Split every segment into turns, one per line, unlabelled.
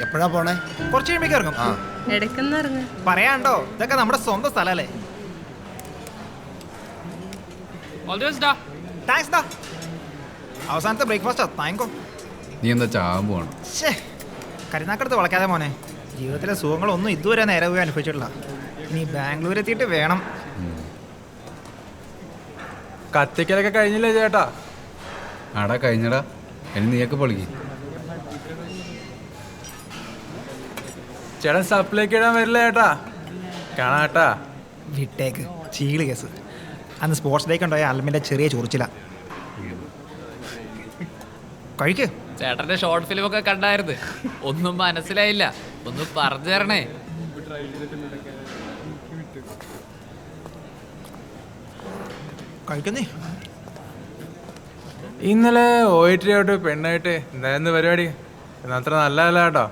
എപ്പോഴാ പോണേ?
കുറച്ച് കഴിയുമ്പോ ഇറങ്ങും. പറയാണ്ടോ, ഇതൊക്കെ നമ്മുടെ സ്വന്തം സ്ഥലല്ലേ. അവസാനത്തെ ബ്രേക്ക്ഫാസ്റ്റാ. താങ്കോ.
നീ എന്താ ചാകാൻ പോകണം?
കരുനാക്കടുത്ത് വളയ്ക്കാതെ മോനെ. ജീവിതത്തിലെ സുഖങ്ങളൊന്നും ഇതുവരെ നേരെ പോയി അനുഭവിച്ചിട്ടില്ല. ഇനി ബാംഗ്ലൂർ എത്തിയിട്ട് വേണം.
കത്തിക്കലൊക്കെ കഴിഞ്ഞില്ലേ ചേട്ടാ?
ആടാ കഴിഞ്ഞടാ. ഇനി നീയൊക്കെ പൊളിക്ക്.
ചേട്ടൻ സപ്ലൈക്ക് ഇടാൻ വരില്ല ചേട്ടാ. കാണാട്ടാ.
വിട്ടേക്ക്, ചീള് കേസ്. അന്ന് സ്പോർട്സ് ഡേക്ക് ഉണ്ടായ അൽമിൻ്റെ ചെറിയ ചൊറിച്ചില്ല. കഴിക്ക്.
ചേട്ടന്റെ ഷോർട്ട് ഫിലിം ഒക്കെ കണ്ടായിരുന്നു. ഒന്നും മനസ്സിലായില്ല. ഒന്ന് പറഞ്ഞു തരണേ.
കഴിക്കുന്നേ.
ഇന്നലെ ഓയിട്ടിയായിട്ട് പെണ്ണായിട്ട് എന്തായിരുന്നു പരിപാടി? അത്ര നല്ലതല്ല കേട്ടോ.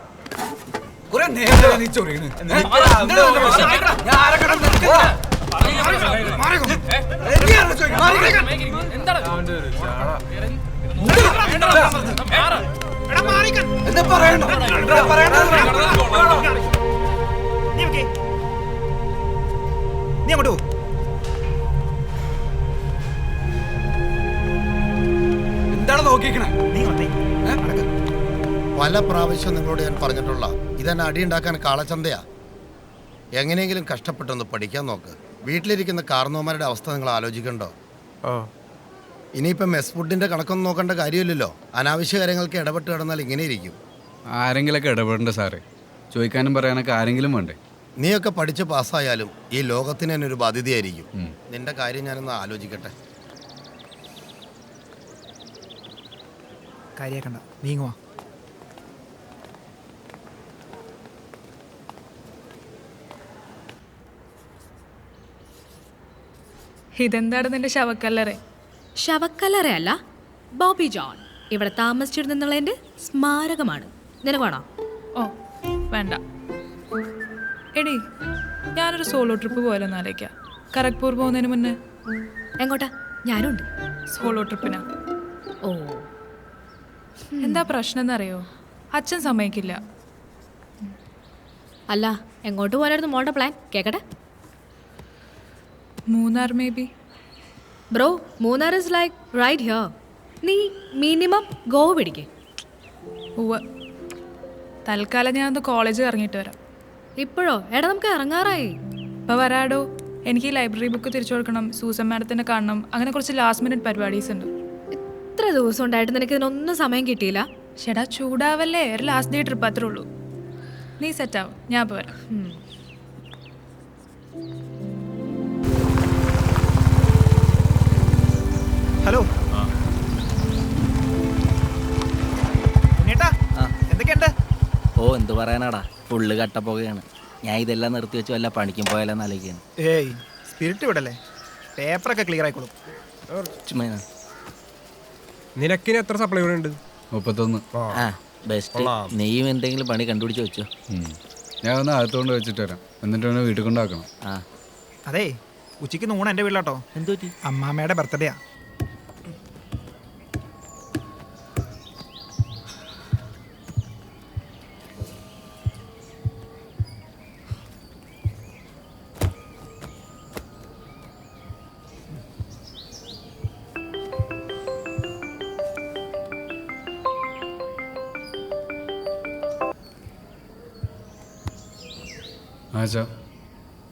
നീ അങ്ങോട്ട് പോ.
എന്താണ് നോക്കിക്കണേ?
നീ വന്നേ.
പല പ്രാവശ്യം നിങ്ങളോട് ഞാൻ പറഞ്ഞിട്ടുള്ള ഇതെന്നെ അടിയുണ്ടാക്കാൻ കാളച്ചന്തയാ. എങ്ങനെയെങ്കിലും കഷ്ടപ്പെട്ടൊന്ന് പഠിക്കാൻ നോക്ക്. വീട്ടിലിരിക്കുന്ന കാർന്നോമാരുടെ അവസ്ഥ നിങ്ങൾ ആലോചിക്കണ്ടോ? ഇനിയിപ്പം മെസ് ഫുഡിന്റെ കണക്കൊന്നും നോക്കേണ്ട കാര്യമില്ലല്ലോ. അനാവശ്യ കാര്യങ്ങൾക്ക് ഇടപെട്ട് കിടന്നാൽ ഇങ്ങനെ ഇരിക്കും.
ആരെങ്കിലൊക്കെ ഇടപെടണ്ട സാറേ. ചോദിക്കാനും പറയാനൊക്കെ ആരെങ്കിലും വേണ്ടേ?
നീയൊക്കെ പഠിച്ച് പാസ്സായാലും ഈ ലോകത്തിന് തന്നെ ഒരു ബാധ്യതയായിരിക്കും. നിന്റെ കാര്യം ഞാനൊന്ന് ആലോചിക്കട്ടെ.
കാര്യാക്കണ്ട, നീങ്ങുവാ.
ഇതെന്താണ് നിന്റെ ശവക്കല്ലറ?
ശവക്കല്ലറയല്ല, ബോബി ജോൺ ഇവിടെ താമസിച്ചിരുന്നുള്ളതിന്റെ സ്മാരകമാണ്. നിനക്ക് വേണോ?
ഓ വേണ്ട. എടി, ഞാനൊരു സോളോ ട്രിപ്പ് പോയാലോന്ന് ആലോചിക്കാം. ഖരഗ്പൂർ പോകുന്നതിന് മുന്നേ.
എങ്ങോട്ടാ? ഞാനുണ്ട്
സോളോ ട്രിപ്പിനാ.
ഓ,
എന്താ പ്രശ്നം എന്നറിയോ? അച്ഛൻ സമ്മതിക്കില്ല.
അല്ല, എങ്ങോട്ട് പോകാനായിരുന്നു മോളുടെ പ്ലാൻ? കേക്കട്ടെ.
Munnar may be.
Bro, Munnar is like right here. നീ മിനിമം ഗോവ പിടിക്കേ.
ഉവ്വ്. തൽക്കാലം ഞാൻ ഒന്ന് കോളേജ് ഇറങ്ങിയിട്ട് വരാം.
ഇപ്പോഴോ? എടാ, നമുക്ക് ഇറങ്ങാറായി.
ഇപ്പം വരാടോ. എനിക്ക് ഈ ലൈബ്രറി ബുക്ക് തിരിച്ചു കൊടുക്കണം, സൂസൻ മാഡത്തിനെ കാണണം, അങ്ങനെ കുറച്ച് ലാസ്റ്റ് മിനിറ്റ് പരിപാടീസ് ഉണ്ട്.
ഇത്ര ദിവസം ഉണ്ടായിട്ട് നിനക്ക് ഇതിനൊന്നും സമയം കിട്ടിയില്ല.
ചേട്ടാ ചൂടാവല്ലേ, ഒരു ലാസ്റ്റ് ഡേ ട്രിപ്പ് അത്രേ ഉള്ളൂ. നീ സെറ്റാവും, ഞാൻ ഇപ്പോൾ വരാം.
ഹലോ എന്തൊക്കെയുണ്ട്?
ഓ, എന്ത് പറയാനാടാ, ഫുള്ള് കട്ടപ്പോകയാണ്. ഞാൻ ഇതെല്ലാം നിർത്തി വെച്ച് വല്ല പണിക്കും പോയാലെന്ന് ആലോചിക്കുകയാണ്.
ഏയ്, സ്പിരിറ്റ് വിടല്ലേ, പേപ്പറൊക്കെ ക്ലിയർ ആയിക്കോളും.
നിനക്കിന് എത്ര സപ്ലൈ ഉണ്ട്?
31.
ആ ബെസ്റ്റ്. നീയും എന്തെങ്കിലും പണി കണ്ടുപിടിച്ച് വെച്ചോ.
ഞാൻ ഒന്ന് അകത്തോണ്ട് വെച്ചിട്ട് വരാം. എന്നിട്ട് അവനെ വീട്ടിൽ കൊണ്ടാക്കണം.
ആ
അതെ, ഉച്ചയ്ക്ക് നൂണ് എൻ്റെ വീട്ടിലാട്ടോ.
എന്തു പറ്റി?
അമ്മാമ്മയുടെ ബർത്ത്ഡേയാ.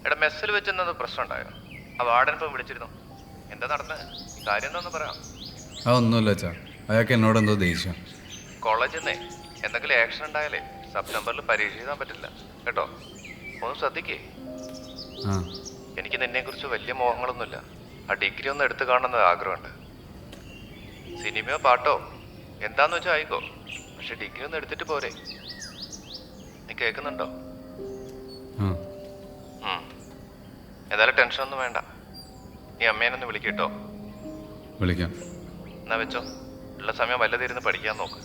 എടാ, മെസ്സിൽ വെച്ചെന്നത് പ്രശ്നം ഉണ്ടായോ? ആ വാർഡൻ ഇപ്പം വിളിച്ചിരുന്നു. എന്താ നടന്നത്? കാര്യം എന്താന്ന് പറയാം.
അതൊന്നുമില്ല അച്ഛാ, അയാൾക്ക് എന്നോട് എന്തോ ദേഷ്യം.
കോളേജിൽ നിന്നേ എന്തെങ്കിലും ആക്ഷൻ ഉണ്ടായാലേ സെപ്റ്റംബറിൽ പരീക്ഷ എഴുതാൻ പറ്റില്ല കേട്ടോ. ഒന്ന് ശ്രദ്ധിക്കേ. എനിക്ക് നിന്നെക്കുറിച്ച് വലിയ മോഹങ്ങളൊന്നുമില്ല. ആ ഡിഗ്രി ഒന്ന് എടുത്തു കാണുന്നത് ആഗ്രഹമുണ്ട്. സിനിമയോ പാട്ടോ എന്താന്ന് വെച്ചാൽ ആയിക്കോ, പക്ഷെ ഡിഗ്രി ഒന്ന് എടുത്തിട്ട് പോരെ. നീ കേൾക്കുന്നുണ്ടോ? എന്തായാലും ടെൻഷനൊന്നും വേണ്ട. നീ അമ്മേനൊന്ന് വിളിക്കട്ടോ.
വിളിക്കാം.
എന്നാ വെച്ചോ. ഉള്ള സമയം വല്ലതിരുന്ന് പഠിക്കാൻ നോക്ക്.